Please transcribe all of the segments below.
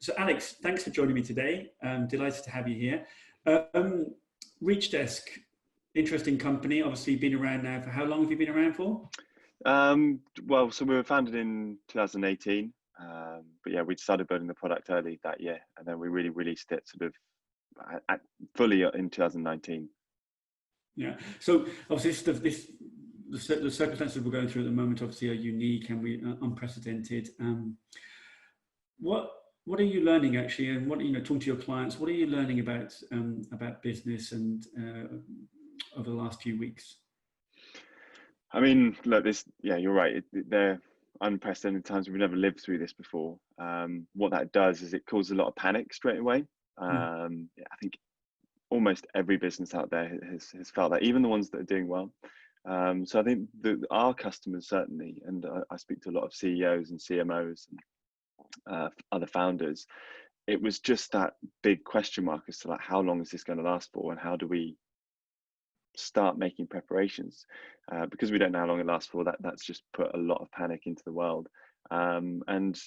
So Alex, thanks for joining me today. I'm delighted to have you here. Um, Reachdesk, interesting company, obviously been around now for how long have you been around for? Well, so we were founded in 2018, but yeah, we started building the product early that year, and then we really released it sort of fully in 2019. Yeah. So obviously the circumstances we're going through at the moment obviously are unique and unprecedented. What what are you learning actually, and what talking to your clients? What are you learning about business and over the last few weeks? I mean, look, yeah, you're right. They're unprecedented times. We've never lived through this before. What that does is it causes a lot of panic straight away. Mm. Yeah, I think almost every business out there has felt that, even the ones that are doing well. So I think our customers certainly, and I speak to a lot of CEOs and CMOs and other founders. It was just that big question mark as to like, how long is this going to last for, and how do we start making preparations? Because we don't know how long it lasts for. That's just put a lot of panic into the world, and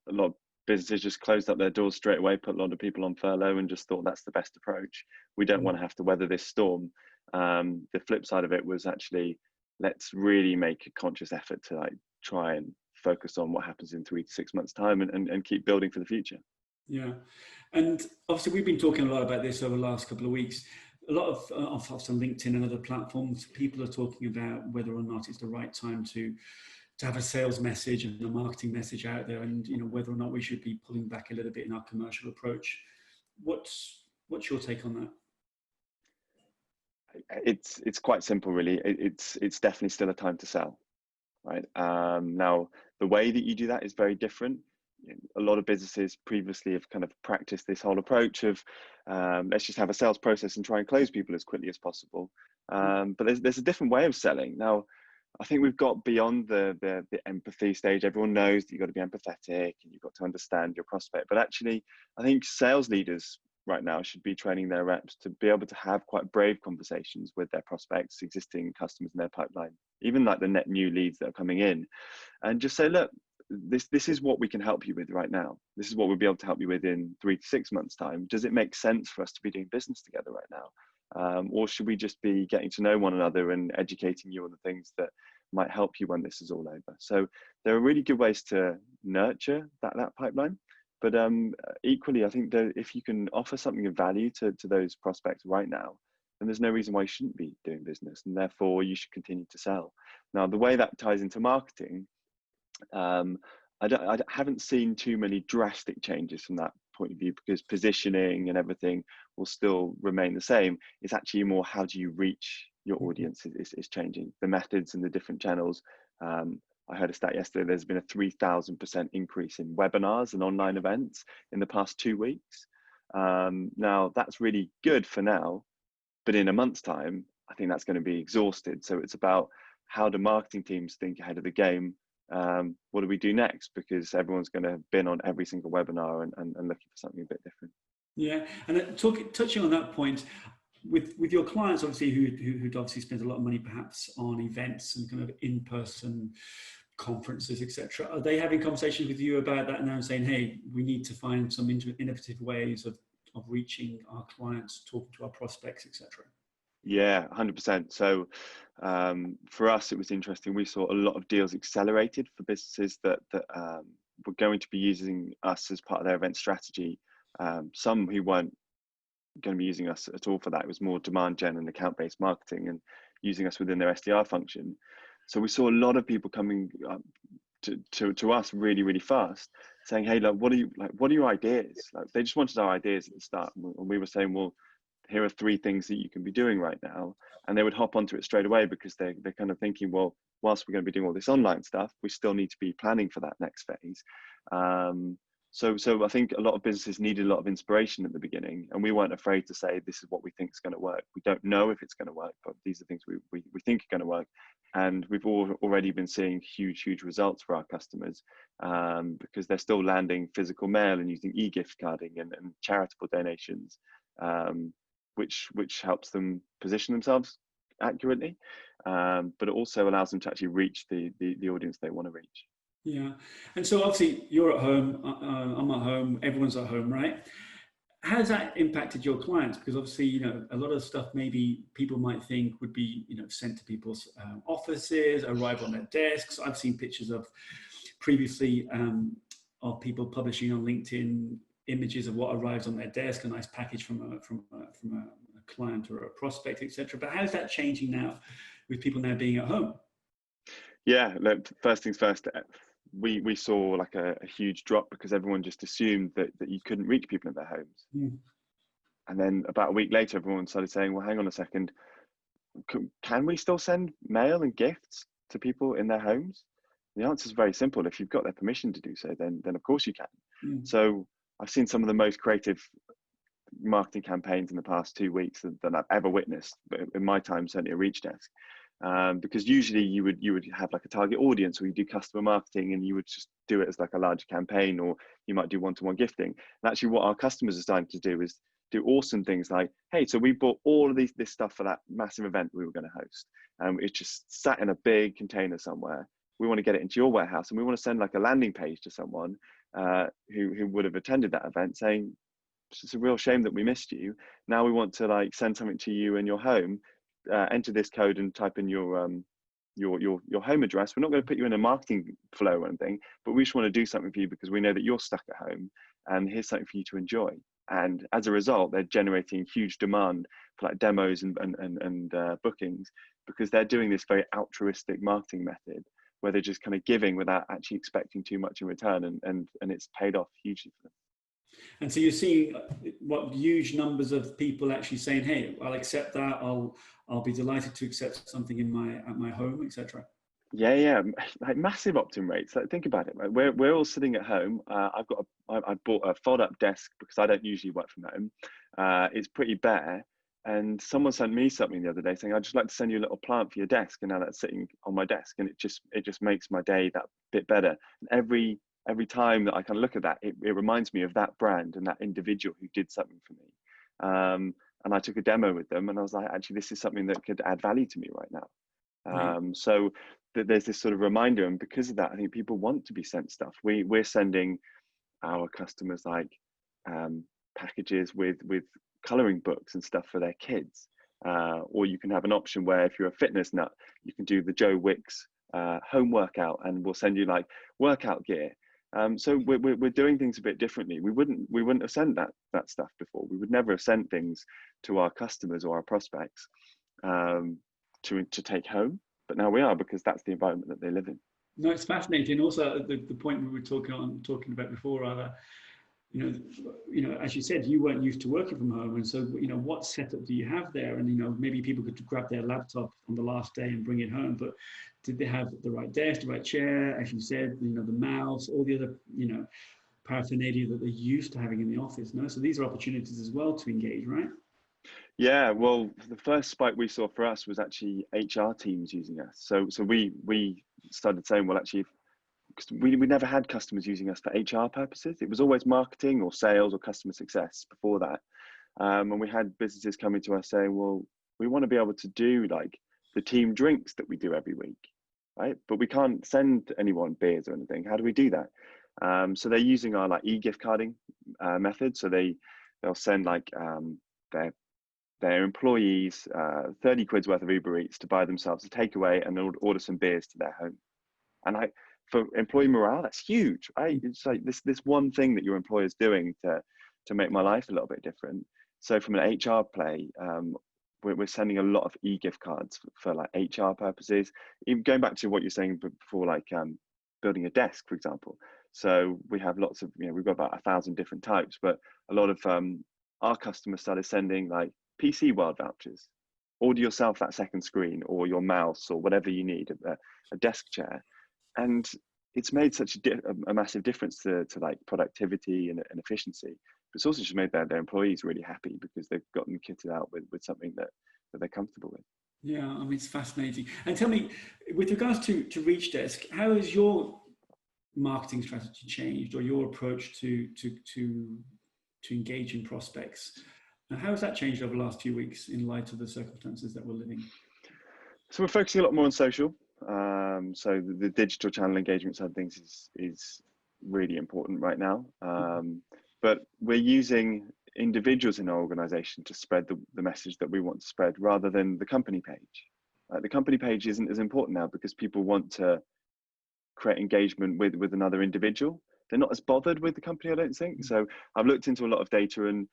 a lot of businesses just closed up their doors straight away, put a lot of people on furlough, and just thought that's the best approach. We don't want to have to weather this storm. The flip side of it was actually, let's really make a conscious effort to like try and focus on what happens in 3 to 6 months time, and keep building for the future. Yeah, and obviously we've been talking a lot about this over the last couple of weeks. A lot of on LinkedIn and other platforms, people are talking about whether or not it's the right time to have a sales message and a marketing message out there, and whether or not we should be pulling back a little bit in our commercial approach. What's your take on that? It's quite simple, really. It's definitely still a time to sell, right? Now, the way that you do that is very different. A lot of businesses previously have kind of practiced this whole approach of let's just have a sales process and try and close people as quickly as possible. But there's a different way of selling. Now, I think we've got beyond the empathy stage. Everyone knows that you've got to be empathetic and you've got to understand your prospect. But actually, I think sales leaders right now should be training their reps to be able to have quite brave conversations with their prospects, existing customers in their pipeline, even like the net new leads that are coming in, and just say, look, this is what we can help you with right now. This is what we'll be able to help you with in 3 to 6 months time. Does it make sense for us to be doing business together right now? Or should we just be getting to know one another and educating you on the things that might help you when this is all over? So there are really good ways to nurture that pipeline. But equally, I think that if you can offer something of value to those prospects right now, then there's no reason why you shouldn't be doing business, and therefore you should continue to sell. Now, the way that ties into marketing, I haven't seen too many drastic changes from that point of view, because positioning and everything will still remain the same. It's actually more, how do you reach your audience is changing. The methods and the different channels. I heard a stat yesterday, there's been a 3,000% increase in webinars and online events in the past 2 weeks. Now, that's really good for now, but in a month's time, I think that's going to be exhausted. So it's about, how do marketing teams think ahead of the game? What do we do next? Because everyone's going to have been on every single webinar and looking for something a bit different. Yeah, and touching on that point, with your clients, obviously, who'd obviously spent a lot of money perhaps on events and kind of in-person conferences, etc. Are they having conversations with you about that now, saying, hey, we need to find some innovative ways of reaching our clients, talking to our prospects, etc.? Yeah, 100%. So for us, it was interesting. We saw a lot of deals accelerated for businesses that were going to be using us as part of their event strategy. Some who weren't going to be using us at all for that. It was more demand gen and account-based marketing, and using us within their SDR function. So we saw a lot of people coming to us really, really fast, saying, hey, look, what are your ideas? Like, they just wanted our ideas at the start, and we were saying, well, here are 3 things that you can be doing right now. And they would hop onto it straight away, because they're kind of thinking, well, whilst we're going to be doing all this online stuff, we still need to be planning for that next phase. So I think a lot of businesses needed a lot of inspiration at the beginning, and we weren't afraid to say, this is what we think is going to work. We don't know if it's going to work, but these are things we think are going to work. And we've already been seeing huge results for our customers, because they're still landing physical mail and using e-gift carding and charitable donations, which helps them position themselves accurately, but it also allows them to actually reach the audience they want to reach. Yeah. And so obviously you're at home, I'm at home, everyone's at home, right? How's that impacted your clients? Because obviously, a lot of stuff maybe people might think would be, sent to people's offices, arrive on their desks. I've seen pictures of previously of people publishing on LinkedIn images of what arrives on their desk, a nice package from a client or a prospect, etc. But how's that changing now with people now being at home? Yeah, look, first things first, we saw like a huge drop because everyone just assumed that you couldn't reach people in their homes. Mm. And then about a week later, everyone started saying, well, hang on a second, can we still send mail and gifts to people in their homes? The answer is very simple. If you've got their permission to do so, then of course you can. Mm. So I've seen some of the most creative marketing campaigns in the past 2 weeks that I've ever witnessed, but in my time, certainly at Reachdesk. Because usually you would have like a target audience, or you do customer marketing and you would just do it as like a larger campaign, or you might do one-to-one gifting. And actually what our customers are starting to do is do awesome things like, hey, so we bought all of this stuff for that massive event we were going to host, and it's just sat in a big container somewhere. We want to get it into your warehouse, and we want to send like a landing page to someone who would have attended that event, saying it's a real shame that we missed you. Now we want to like send something to you in your home. Enter this code and type in your home address. We're not going to put you in a marketing flow or anything, but we just want to do something for you because we know that you're stuck at home, and here's something for you to enjoy. And as a result, they're generating huge demand for like demos and bookings, because they're doing this very altruistic marketing method where they're just kind of giving without actually expecting too much in return, and it's paid off hugely for them. And so you're seeing what huge numbers of people actually saying, "Hey, I'll accept that. I'll be delighted to accept something at my home, etc." Yeah, like massive opt-in rates. Like, think about it. Right? We're all sitting at home. I bought a fold-up desk because I don't usually work from home. It's pretty bare, and someone sent me something the other day saying, "I'd just like to send you a little plant for your desk," and now that's sitting on my desk, and it just makes my day that bit better. And every time that I kind of look at that, it reminds me of that brand and that individual who did something for me. And I took a demo with them, and I was like, actually, this is something that could add value to me right now. Right. So there's this sort of reminder, and because of that, I think people want to be sent stuff. We're sending our customers like packages with coloring books and stuff for their kids, or you can have an option where if you're a fitness nut, you can do the Joe Wicks home workout, and we'll send you like workout gear. So we're doing things a bit differently. We wouldn't have sent that stuff before. We would never have sent things to our customers or our prospects to take home, but now we are, because that's the environment that they live in. No, it's fascinating. Also, the point we were talking about before, as you said, you weren't used to working from home, and so what setup do you have there? And maybe people could grab their laptop on the last day and bring it home, but did they have the right desk, the right chair, as you said, the mouse, all the other paraphernalia that they're used to having in the office? No, so these are opportunities as well to engage, right? Yeah, well, the first spike we saw for us was actually HR teams using us. So we started saying, well, actually, because we never had customers using us for HR purposes. It was always marketing or sales or customer success before that. And we had businesses coming to us saying, well, we want to be able to do like the team drinks that we do every week, right? But we can't send anyone beers or anything. How do we do that? So they're using our like e-gift carding method. So they'll send like their employees 30 quid's worth of Uber Eats to buy themselves a takeaway and order some beers to their home. And for employee morale, that's huge, right? It's like this one thing that your employer's doing to make my life a little bit different. So from an HR play, we're sending a lot of e-gift cards for like HR purposes. Even going back to what you're saying before, like building a desk, for example. So we have lots of, we've got about 1,000 different types, but a lot of our customers started sending like PC World vouchers. Order yourself that second screen or your mouse or whatever you need, a desk chair. And it's made such a massive difference to like productivity and efficiency. But it's also just made their employees really happy because they've gotten kitted out with something that they're comfortable with. Yeah, I mean, it's fascinating. And tell me, with regards to Reachdesk, how has your marketing strategy changed, or your approach to engaging prospects? And how has that changed over the last few weeks in light of the circumstances that we're living? So we're focusing a lot more on social. So the digital channel engagement side of things is really important right now. But we're using individuals in our organization to spread the message that we want to spread rather than the company page. The company page isn't as important now because people want to create engagement with another individual. They're not as bothered with the company, I don't think. So I've looked into a lot of data, and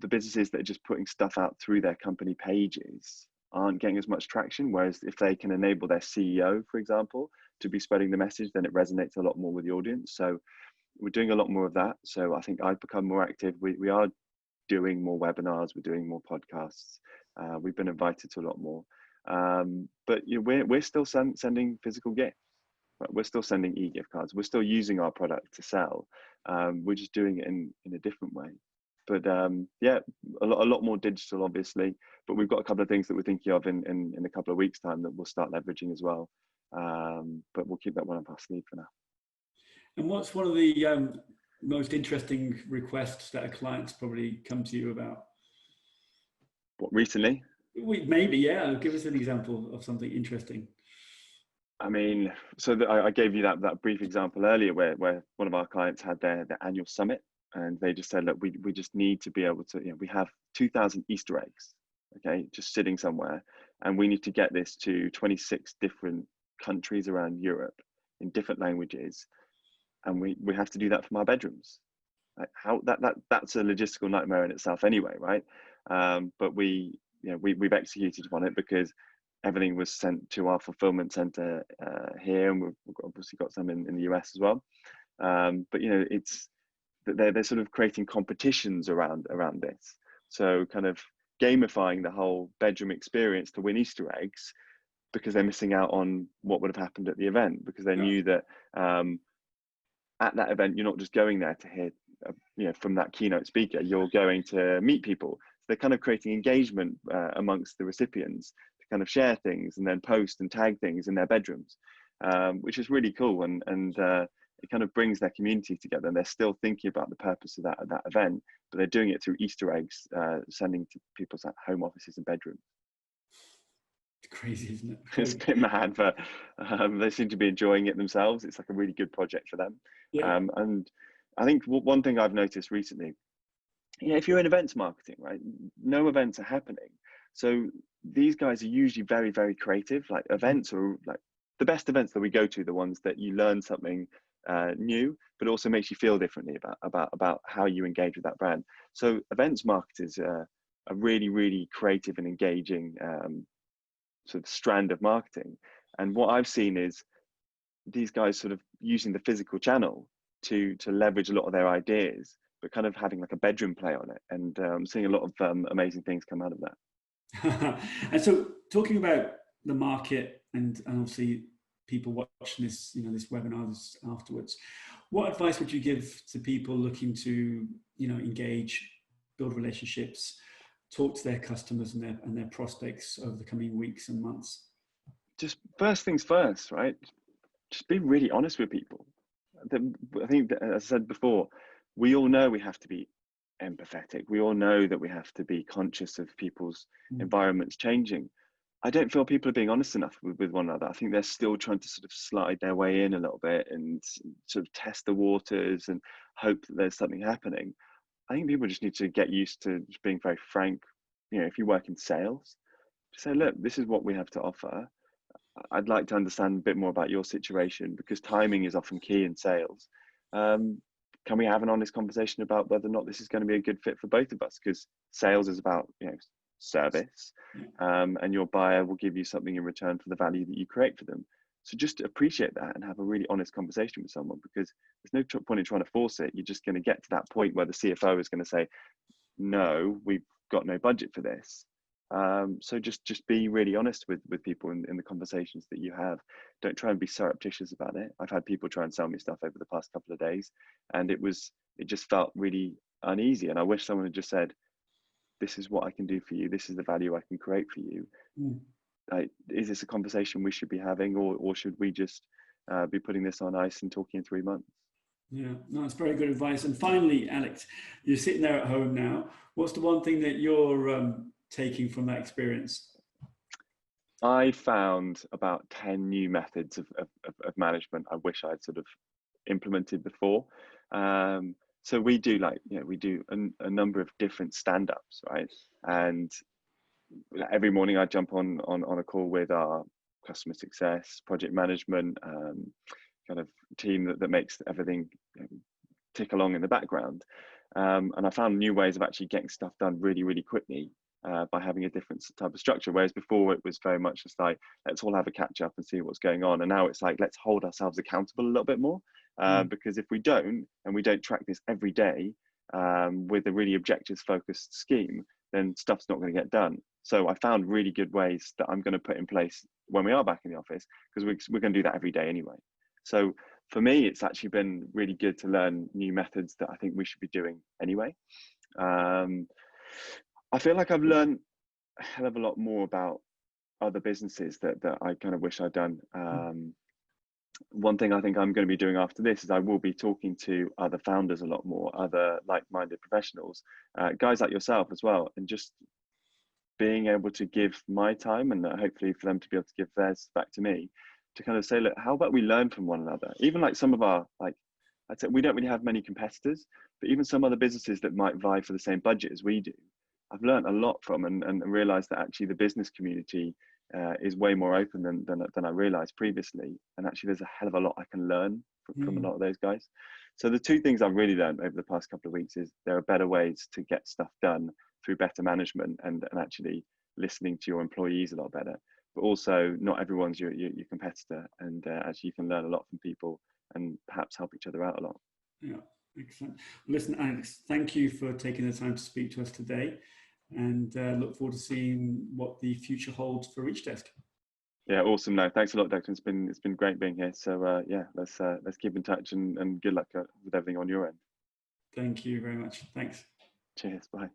the businesses that are just putting stuff out through their company pages aren't getting as much traction. Whereas if they can enable their CEO, for example, to be spreading the message, then it resonates a lot more with the audience. So we're doing a lot more of that. So I think I've become more active. We are doing more webinars. We're doing more podcasts. We've been invited to a lot more. But we're still sending physical gifts. Right? We're still sending e-gift cards. We're still using our product to sell. We're just doing it in a different way. But yeah, a lot more digital, obviously. But we've got a couple of things that we're thinking of in a couple of weeks' time that we'll start leveraging as well. But we'll keep that one up our sleeve for now. And what's one of the most interesting requests that a client's probably come to you about? What, recently? Maybe, yeah. Give us an example of something interesting. I mean, so I gave you that brief example earlier where one of our clients had their annual summit, and they just said, look, we just need to be able to, we have 2,000 Easter eggs, okay, just sitting somewhere, and we need to get this to 26 different countries around Europe in different languages, and we have to do that from our bedrooms. Like how that's a logistical nightmare in itself anyway, right? But we've executed upon it because everything was sent to our fulfillment center here, and we've obviously got some in the US as well. But it's they're sort of creating competitions around this, so kind of gamifying the whole bedroom experience to win Easter eggs, because they're missing out on what would have happened at the event, because they knew that at that event you're not just going there to hear from that keynote speaker, you're going to meet people. So they're kind of creating engagement amongst the recipients to kind of share things and then post and tag things in their bedrooms, which is really cool, and it kind of brings their community together, and they're still thinking about the purpose of that event, but they're doing it through Easter eggs, sending to people's home offices and bedrooms. It's crazy, isn't it? It's a bit mad, but they seem to be enjoying it themselves. It's like a really good project for them. Yeah. And I think one thing I've noticed recently, if you're in events marketing, right, no events are happening. So these guys are usually very, very creative. Like events are like the best events that we go to, the ones that you learn something new, but also makes you feel differently about how you engage with that brand. So events marketers are really, really creative and engaging sort of strand of marketing. And what I've seen is these guys sort of using the physical channel to leverage a lot of their ideas, but kind of having like a bedroom play on it, and seeing a lot of amazing things come out of that. And so, talking about the market and obviously people watching this, this webinar afterwards, what advice would you give to people looking to, engage, build relationships, talk to their customers and their prospects over the coming weeks and months? Just first things first, right? Just be really honest with people. I think, as I said before, we all know we have to be empathetic. We all know that we have to be conscious of people's environments changing. I don't feel people are being honest enough with one another. I think they're still trying to sort of slide their way in a little bit and sort of test the waters and hope that there's something happening. I think people just need to get used to just being very frank. If you work in sales, just say, look, this is what we have to offer. I'd like to understand a bit more about your situation, because timing is often key in sales. Can we have an honest conversation about whether or not this is going to be a good fit for both of us? Because sales is about service, and your buyer will give you something in return for the value that you create for them. So just appreciate that and have a really honest conversation with someone, because there's no point in trying to force it. You're just going to get to that point where the CFO is going to say, no, we've got no budget for this. So just be really honest with people in the conversations that you have. Don't try and be surreptitious about it. I've had people try and sell me stuff over the past couple of days, and it just felt really uneasy. And I wish someone had just said, this is what I can do for you. This is the value I can create for you. Is this a conversation we should be having, or should we just be putting this on ice and talking in 3 months? Yeah, no, it's very good advice. And finally, Alex, you're sitting there at home now. What's the one thing that you're taking from that experience? I found about 10 new methods of management I wish I'd sort of implemented before. So we do like, you know, we do a number of different stand-ups, right? And every morning I jump on a call with our customer success, project management, kind of team that makes everything, you know, tick along in the background. And I found new ways of actually getting stuff done really, really quickly by having a different type of structure. Whereas before it was very much just like, let's all have a catch up and see what's going on. And now it's like, let's hold ourselves accountable a little bit more. Because if we don't, and we don't track this every day with a really objectives focused scheme, then stuff's not going to get done. So I found really good ways that I'm going to put in place when we are back in the office, because we're going to do that every day anyway. So for me, it's actually been really good to learn new methods that I think we should be doing anyway. I feel like I've learned a hell of a lot more about other businesses that I kind of wish I'd done. One thing I think I'm going to be doing after this is I will be talking to other founders a lot more, other like-minded professionals, guys like yourself as well, and just being able to give my time and hopefully for them to be able to give theirs back to me, to kind of say, look, how about we learn from one another? Even like some of our, like, I'd say we don't really have many competitors, but even some other businesses that might vie for the same budget as we do, I've learned a lot from, and realized that actually the business community is way more open than I realized previously. And actually there's a hell of a lot I can learn from a lot of those guys. So the two things I've really learned over the past couple of weeks is there are better ways to get stuff done through better management and actually listening to your employees a lot better. But also not everyone's your competitor, and actually you can learn a lot from people and perhaps help each other out a lot. Yeah, excellent. Listen, Alex, thank you for taking the time to speak to us today, and look forward to seeing what the future holds for Reachdesk. Yeah, awesome. No, thanks a lot, Declan. It's been great being here. So yeah, let's keep in touch, and good luck with everything on your end. Thank you very much. Thanks. Cheers. Bye.